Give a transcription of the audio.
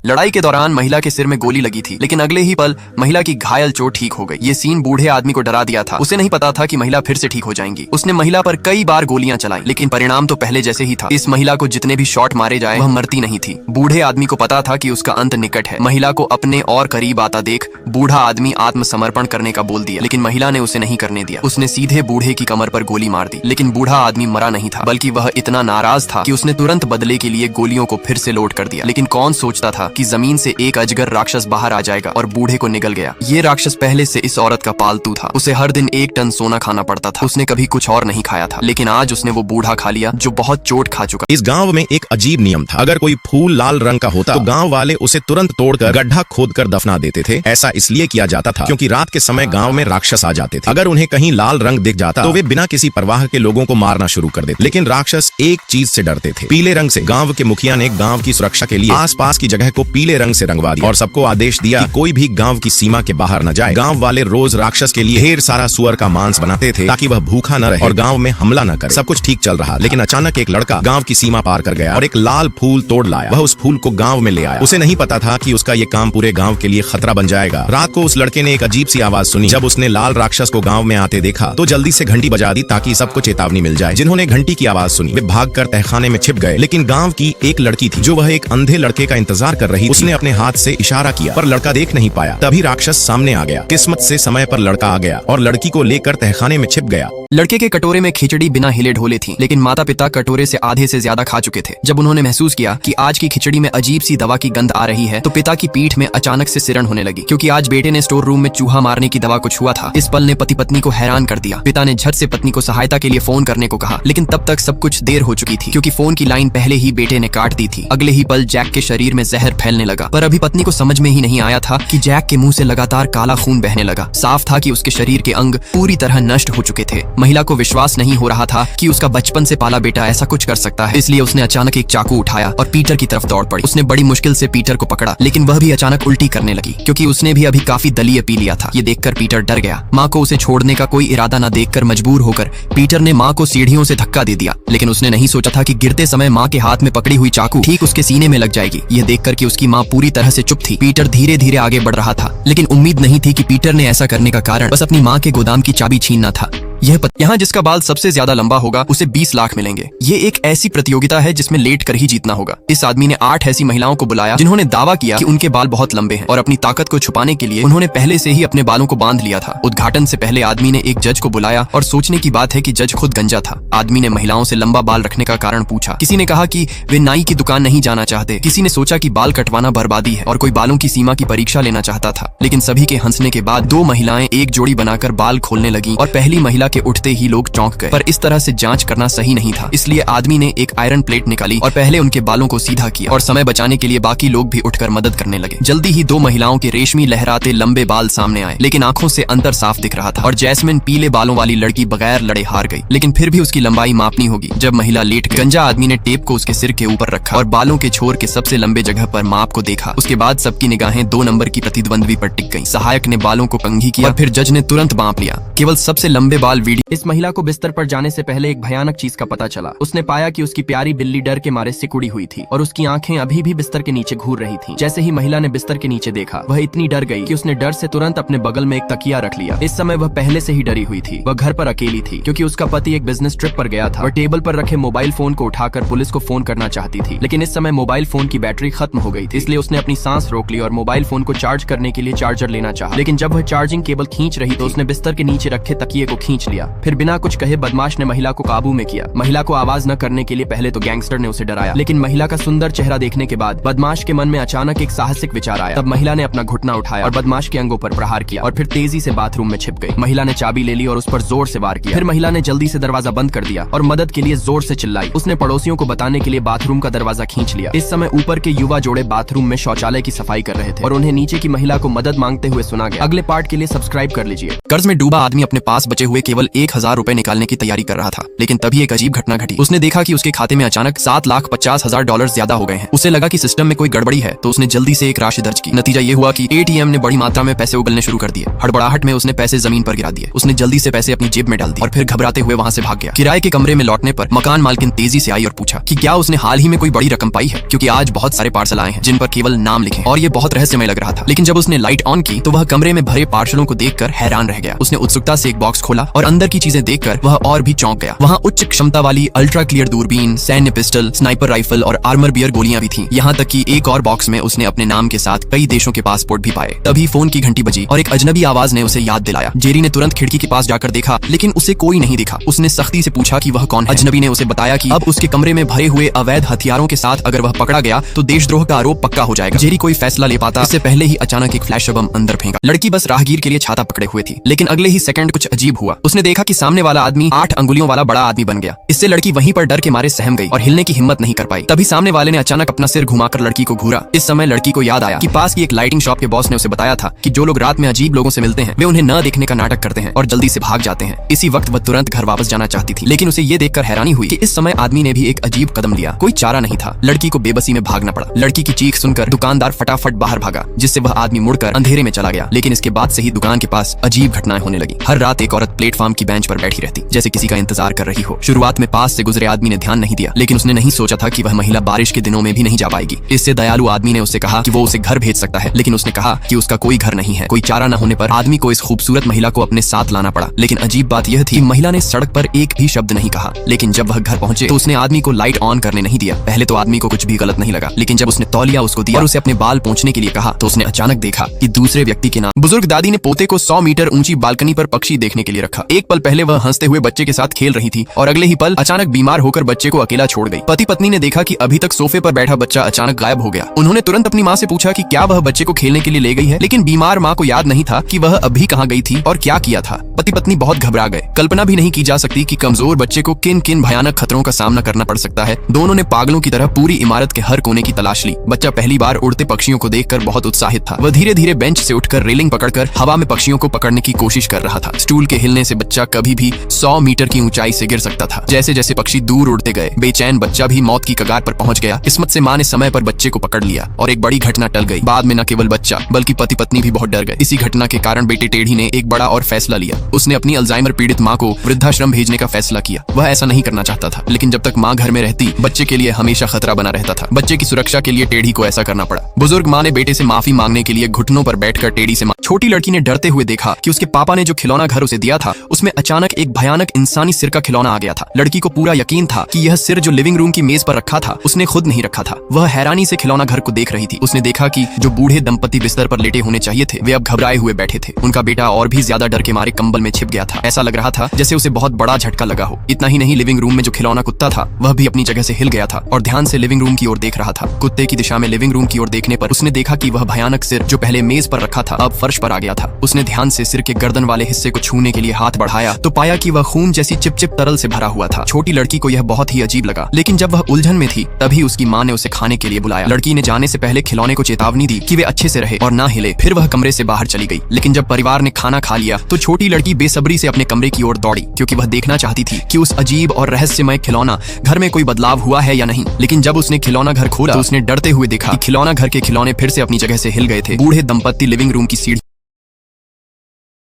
लड़ाई के दौरान महिला के सिर में गोली लगी थी, लेकिन अगले ही पल महिला की घायल चोट ठीक हो गई। ये सीन बूढ़े आदमी को डरा दिया था। उसे नहीं पता था कि महिला फिर से ठीक हो जाएंगी। उसने महिला पर कई बार गोलियां चलाई, लेकिन परिणाम तो पहले जैसे ही था। इस महिला को जितने भी शॉट मारे जाए वह मरती नहीं थी। बूढ़े आदमी को पता था कि उसका अंत निकट है। महिला को अपने और करीब आता देख बूढ़ा आदमी आत्मसमर्पण करने का बोल दिया, लेकिन महिला ने उसे नहीं करने दिया। उसने सीधे बूढ़े की कमर पर गोली मार दी, लेकिन बूढ़ा आदमी मरा नहीं था, बल्कि वह इतना नाराज था कि उसने तुरंत बदले के लिए गोलियों को फिर से लोड कर दिया। लेकिन कौन सोचता था कि जमीन से एक अजगर राक्षस बाहर आ जाएगा और बूढ़े को निगल गया। ये राक्षस पहले से इस औरत का पालतू था। उसे हर दिन 1 टन सोना खाना पड़ता था। उसने कभी कुछ और नहीं खाया था, लेकिन आज उसने वो बूढ़ा खा लिया जो बहुत चोट खा चुका। इस गांव में एक अजीब नियम था। अगर कोई फूल लाल रंग का होता तो गांव वाले उसे तुरंत तोड़कर गड्ढा खोदकर दफना देते थे। ऐसा इसलिए किया जाता था क्योंकि रात के समय गांव में राक्षस आ जाते थे। अगर उन्हें कहीं लाल रंग दिख जाता तो वे बिना किसी परवाह के लोगों को मारना शुरू कर देते। लेकिन राक्षस एक चीज से डरते थे, पीले रंग से। गांव के मुखिया ने गांव की सुरक्षा के लिए आसपास की जगह को पीले रंग से रंगवा दिया और सबको आदेश दिया कि कोई भी गांव की सीमा के बाहर न जाए। गांव वाले रोज राक्षस के लिए ढेर सारा सुअर का मांस बनाते थे ताकि वह भूखा न रहे और गांव में हमला न करे। सब कुछ ठीक चल रहा, लेकिन अचानक एक लड़का गांव की सीमा पार कर गया और एक लाल फूल तोड़ लाया। वह उस फूल को गांव में ले आया। उसे नहीं पता था कि उसका ये काम पूरे गांव के लिए खतरा बन जाएगा। रात को उस लड़के ने एक अजीब सी आवाज सुनी। जब उसने लाल राक्षस को गांव में आते देखा तो जल्दी से घंटी बजा दी ताकि सबको चेतावनी मिल जाए। जिन्होंने घंटी की आवाज सुनी वे भागकर तहखाने में छिप गए। लेकिन गांव की एक लड़की थी जो वह एक अंधे लड़के का इंतजार कर रही थी। उसने अपने हाथ से इशारा किया पर लड़का देख नहीं पाया। तभी राक्षस सामने आ गया। किस्मत से समय पर लड़का आ गया और लड़की को लेकर तहखाने में छिप गया। लड़के के कटोरे में खिचड़ी बिना हिले ढोले थी, लेकिन माता पिता कटोरे से आधे से ज्यादा खा चुके थे। जब उन्होंने महसूस किया कि आज की खिचड़ी में अजीब सी दवा की गंध आ रही है तो पिता की पीठ में अचानक से सिरन होने लगी, क्योंकि आज बेटे ने स्टोर रूम में चूहा मारने की दवा को छुआ था। इस पल ने पति पत्नी को हैरान कर दिया। पिता ने झट से पत्नी को सहायता के लिए फोन करने को कहा, लेकिन तब तक सब कुछ देर हो चुकी थी, क्योंकि फोन की लाइन पहले ही बेटे ने काट दी थी। अगले ही पल जैक के शरीर में जहर फैलने लगा, पर अभी पत्नी को समझ में ही नहीं आया था कि जैक के मुंह से लगातार काला खून बहने लगा। साफ था कि उसके शरीर के अंग पूरी तरह नष्ट हो चुके थे। महिला को विश्वास नहीं हो रहा था कि उसका बचपन से पाला बेटा ऐसा कुछ कर सकता है, इसलिए उसने अचानक एक चाकू उठाया और पीटर की तरफ दौड़ पड़ी। उसने बड़ी मुश्किल से पीटर को पकड़ा, लेकिन वह भी अचानक उल्टी करने लगी, क्योंकि उसने भी अभी काफी दलीय पी लिया था। ये देखकर पीटर डर गया। माँ को उसे छोड़ने का कोई इरादा न देखकर मजबूर होकर पीटर ने माँ को सीढ़ियों से धक्का दे दिया, लेकिन उसने नहीं सोचा था कि गिरते समय माँ के हाथ में पकड़ी हुई चाकू ठीक उसके सीने में लग जाएगी। यह देखकर कि उसकी माँ पूरी तरह से चुप थी, पीटर धीरे धीरे आगे बढ़ रहा था, लेकिन उम्मीद नहीं थी कि पीटर ने ऐसा करने का कारण बस अपनी माँ के गोदाम की चाबी छीनना था। यहाँ जिसका बाल सबसे ज्यादा लंबा होगा उसे 20 लाख मिलेंगे। ये एक ऐसी प्रतियोगिता है जिसमें लेट कर ही जीतना होगा। इस आदमी ने 8 ऐसी महिलाओं को बुलाया जिन्होंने दावा किया कि उनके बाल बहुत लंबे हैं, और अपनी ताकत को छुपाने के लिए उन्होंने पहले से ही अपने बालों को बांध लिया था। उद्घाटन से पहले आदमी ने एक जज को बुलाया, और सोचने की बात है कि जज खुद गंजा था। आदमी ने महिलाओं से लंबा बाल रखने का कारण पूछा। किसी ने कहा कि वे नाई की दुकान नहीं जाना चाहते, किसी ने सोचा कि बाल कटवाना बर्बादी है, और कोई बालों की सीमा की परीक्षा लेना चाहता था। लेकिन सभी के हंसने के बाद 2 महिलाएं एक जोड़ी बनाकर बाल खोलने लगी, और पहली महिला के उठते ही लोग चौंक गए। पर इस तरह से जांच करना सही नहीं था, इसलिए आदमी ने एक आयरन प्लेट निकाली और पहले उनके बालों को सीधा किया, और समय बचाने के लिए बाकी लोग भी उठकर मदद करने लगे। जल्दी ही 2 महिलाओं के रेशमी लहराते लंबे बाल सामने आए, लेकिन आंखों से अंतर साफ दिख रहा था, और जैस्मिन पीले बालों वाली लड़की बगैर लड़े हार गई। लेकिन फिर भी उसकी लंबाई मापनी होगी। जब महिला लेट गई, गंजा आदमी ने टेप को उसके सिर के ऊपर रखा और बालों के छोर के सबसे लंबे जगह पर माप को देखा। उसके बाद सबकी निगाहें 2 नंबर की प्रतिद्वंद्वी पर टिक गई। सहायक ने बालों को कंघी किया और फिर जज ने तुरंत माप लिया। केवल सबसे लंबे बाल वीडियो। इस महिला को बिस्तर पर जाने से पहले एक भयानक चीज का पता चला। उसने पाया कि उसकी प्यारी बिल्ली डर के मारे सिकुड़ी हुई थी, और उसकी आंखें अभी भी बिस्तर के नीचे घूर रही थीं। जैसे ही महिला ने बिस्तर के नीचे देखा, वह इतनी डर गई कि उसने डर से तुरंत अपने बगल में एक तकिया रख लिया। इस समय वह पहले से ही डरी हुई थी। वह घर पर अकेली थी, क्योंकि उसका पति एक बिजनेस ट्रिप पर गया था। वह टेबल पर रखे मोबाइल फोन को उठाकर पुलिस को फोन करना चाहती थी, लेकिन इस समय मोबाइल फोन की बैटरी खत्म हो गई थी। इसलिए उसने अपनी सांस रोक ली और मोबाइल फोन को चार्ज करने के लिए चार्जर लेना चाहा। लेकिन जब वह चार्जिंग केबल खींच रही तो उसने बिस्तर के नीचे रखे तकिए को खींच लिया। फिर बिना कुछ कहे बदमाश ने महिला को काबू में किया। महिला को आवाज न करने के लिए पहले तो गैंगस्टर ने उसे डराया, लेकिन महिला का सुंदर चेहरा देखने के बाद बदमाश के मन में अचानक एक साहसिक विचार आया। तब महिला ने अपना घुटना उठाया और बदमाश के अंगों पर प्रहार किया, और फिर तेजी से बाथरूम में छिप गई। महिला ने चाबी ले ली और उस पर जोर से वार किया। फिर महिला ने जल्दी से दरवाजा बंद कर दिया और मदद के लिए जोर से चिल्लाई। उसने पड़ोसियों को बताने के लिए बाथरूम का दरवाजा खींच लिया। इस समय ऊपर के युवा जोड़े बाथरूम में शौचालय की सफाई कर रहे थे, और उन्हें नीचे की महिला को मदद मांगते हुए सुना गया। अगले पार्ट के लिए सब्सक्राइब कर लीजिए। कर्ज में डूबा आदमी अपने पास बचे हुए केवल केवल 1000 रुपए निकालने की तैयारी कर रहा था, लेकिन तभी एक अजीब घटना घटी। उसने देखा कि उसके खाते में अचानक $7,50,000 ज्यादा हो गए हैं। उसे लगा कि सिस्टम में कोई गड़बड़ी है, तो उसने जल्दी से एक राशि दर्ज की। नतीजा ये हुआ कि एटीएम ने बड़ी मात्रा में पैसे उगलने शुरू कर दिए। हड़बड़ाहट में उसने पैसे जमीन पर गिरा दिए। उसने जल्दी से पैसे अपनी जेब में डाल दिए और फिर घबराते हुए वहां से भाग गया। किराए के कमरे में लौटने पर मकान मालकिन तेजी से आई और पूछा कि क्या उसने हाल ही में कोई बड़ी रकम पाई है, क्योंकि आज बहुत सारे पार्सल आए हैं जिन पर केवल नाम लिखे और ये बहुत रहस्यमय लग रहा था। लेकिन जब उसने लाइट ऑन की तो वह कमरे में भरे पार्सलों को देखकर हैरान रह गया। उसने उत्सुकता से एक बॉक्स खोला और अंदर की चीजें देखकर वह और भी चौंक गया। वहाँ उच्च क्षमता वाली अल्ट्रा क्लियर दूरबीन, सैन्य पिस्टल, स्नाइपर राइफल और आर्मर बियर गोलियां भी थीं। यहाँ तक कि एक और बॉक्स में उसने अपने नाम के साथ कई देशों के पासपोर्ट भी पाए। तभी फोन की घंटी बजी और एक अजनबी आवाज ने उसे याद दिलाया। जेरी ने तुरंत खिड़की के पास जाकर देखा, लेकिन उसे कोई नहीं दिखा। उसने सख्ती से पूछा कि वह कौन है। अजनबी ने उसे बताया कि अब उसके कमरे में भरे हुए अवैध हथियारों के साथ अगर वह पकड़ा गया तो देशद्रोह का आरोप पक्का हो जाएगा। जेरी कोई फैसला ले पाता इससे पहले ही अचानक एक फ्लैश बम अंदर फेंका। लड़की बस राहगीर के लिए छाता पकड़े हुए थी, लेकिन अगले ही सेकंड कुछ अजीब हुआ। उसने देखा कि सामने वाला आदमी 8 अंगुलियों वाला बड़ा आदमी बन गया। इससे लड़की वहीं पर डर के मारे सहम गई और हिलने की हिम्मत नहीं कर पाई। तभी सामने वाले ने अचानक अपना सिर घुमाकर लड़की को घूरा। इस समय लड़की को याद आया कि पास की एक लाइटिंग शॉप के बॉस ने उसे बताया था कि जो लोग रात में अजीब लोगों से मिलते हैं वे उन्हें न देखने का नाटक करते हैं और जल्दी से भाग जाते हैं। इसी वक्त वह तुरंत घर वापस जाना चाहती थी, लेकिन उसे ये देखकर हैरानी हुई कि इस समय आदमी ने भी एक अजीब कदम लिया। कोई चारा नहीं था, लड़की को बेबसी में भागना पड़ा। लड़की की चीख सुनकर दुकानदार फटाफट बाहर भागा, जिससे वह आदमी मुड़कर अंधेरे में चला गया। लेकिन इसके बाद से ही दुकान के पास अजीब घटनाएं होने लगी। हर रात एक औरत प्लेटफॉर्म की बेंच पर बैठी रहती, जैसे किसी का इंतजार कर रही हो। शुरुआत में पास से गुजरे आदमी ने ध्यान नहीं दिया, लेकिन उसने नहीं सोचा था कि वह महिला बारिश के दिनों में भी नहीं जा पाएगी। इससे दयालु आदमी ने उससे कहा कि वो उसे घर भेज सकता है, लेकिन उसने कहा कि उसका कोई घर नहीं है। कोई चारा न होने पर आदमी को इस खूबसूरत महिला को अपने साथ लाना पड़ा। लेकिन अजीब बात यह थी, महिला ने सड़क पर एक भी शब्द नहीं कहा। लेकिन जब वह घर पहुंचे तो उसने आदमी को लाइट ऑन करने नहीं दिया। पहले तो आदमी को कुछ भी गलत नहीं लगा, लेकिन जब उसने तौलिया उसको दिया और उसे अपने बाल पोंछने के लिए कहा तो उसने अचानक देखा कि दूसरे व्यक्ति के नाम। बुजुर्ग दादी ने पोते को 100 मीटर ऊंची बालकनी पर पक्षी देखने के लिए रखा। एक पल पहले वह हंसते हुए बच्चे के साथ खेल रही थी और अगले ही पल अचानक बीमार होकर बच्चे को अकेला छोड़ गई। पति पत्नी ने देखा कि अभी तक सोफे पर बैठा बच्चा अचानक गायब हो गया। उन्होंने तुरंत अपनी माँ से पूछा कि क्या वह बच्चे को खेलने के लिए ले गई है, लेकिन बीमार माँ को याद नहीं था कि वह अभी कहाँ गई थी और क्या किया था। पति पत्नी बहुत घबरा गए। कल्पना भी नहीं की जा सकती कि कमजोर बच्चे को किन किन भयानक खतरों का सामना करना पड़ सकता है। दोनों ने पागलों की तरह पूरी इमारत के हर कोने की तलाश ली। बच्चा पहली बार उड़ते पक्षियों को देखकर बहुत उत्साहित था। वह धीरे धीरे बेंच से उठकर रेलिंग पकड़कर हवा में पक्षियों को पकड़ने की कोशिश कर रहा था। स्टूल के हिलने से बच्चा कभी भी 100 मीटर की ऊंचाई से गिर सकता था। जैसे जैसे पक्षी दूर उड़ते गए, बेचैन बच्चा भी मौत की कगार पर पहुंच गया। किस्मत से माँ ने समय पर बच्चे को पकड़ लिया और एक बड़ी घटना टल गई। बाद में न केवल बच्चा बल्कि पति पत्नी भी बहुत डर गए। इसी घटना के कारण बेटे टेढ़ी ने एक बड़ा और फैसला लिया। उसने अपनी अल्जाइमर पीड़ित माँ को वृद्धाश्रम भेजने का फैसला किया। वह ऐसा नहीं करना चाहता था, लेकिन जब तक माँ घर में रहती बच्चे के लिए हमेशा खतरा बना रहता था। बच्चे की सुरक्षा के लिए टेढ़ी को ऐसा करना पड़ा। बुजुर्ग माँ ने बेटे से माफी मांगने के लिए घुटनों पर बैठकर टेढ़ी से छोटी लड़की ने डरते हुए देखा कि उसके पापा ने जो खिलौना घर उसे दिया था उसमें अचानक एक भयानक इंसानी सिर का खिलौना आ गया था। लड़की को पूरा यकीन था कि यह सिर जो लिविंग रूम की मेज पर रखा था उसने खुद नहीं रखा था। वह हैरानी से खिलौना घर को देख रही थी। उसने देखा कि जो बूढ़े दंपति बिस्तर पर लेटे होने चाहिए थे वे अब घबराए हुए बैठे थे। उनका बेटा और भी ज्यादा डर के मारे कंबल में छिप गया था। ऐसा लग रहा था जैसे उसे बहुत बड़ा झटका लगा हो। इतना ही नहीं, लिविंग रूम में जो खिलौना कुत्ता था वह भी अपनी जगह से हिल गया था और ध्यान से लिविंग रूम की ओर देख रहा था। कुत्ते की दिशा में लिविंग रूम की ओर देखने पर उसने देखा कि वह भयानक सिर जो पहले मेज पर रखा था अब फर्श पर आ गया था। उसने ध्यान से सिर के गर्दन वाले हिस्से को छूने के लिए हाथ बढ़ाया तो पाया कि वह खून जैसी चिपचिप तरल से भरा हुआ था। छोटी लड़की को यह बहुत ही अजीब लगा, लेकिन जब वह उलझन में थी तभी उसकी माँ ने उसे खाने के लिए बुलाया। लड़की ने जाने से पहले खिलौने को चेतावनी दी कि वे अच्छे से रहे और ना हिले। फिर वह कमरे से बाहर चली गई। लेकिन जब परिवार ने खाना खा लिया तो छोटी लड़की बेसब्री से अपने कमरे की ओर दौड़ी, क्योंकि वह देखना चाहती थी कि उस अजीब और रहस्यमय खिलौना घर में कोई बदलाव हुआ है या नहीं। लेकिन जब उसने खिलौना घर खोला तो उसने डरते हुए देखा कि खिलौना घर के खिलौने फिर से अपनी जगह से हिल गए थे। बूढ़े दंपत्ति लिविंग रूम की सीढ़ी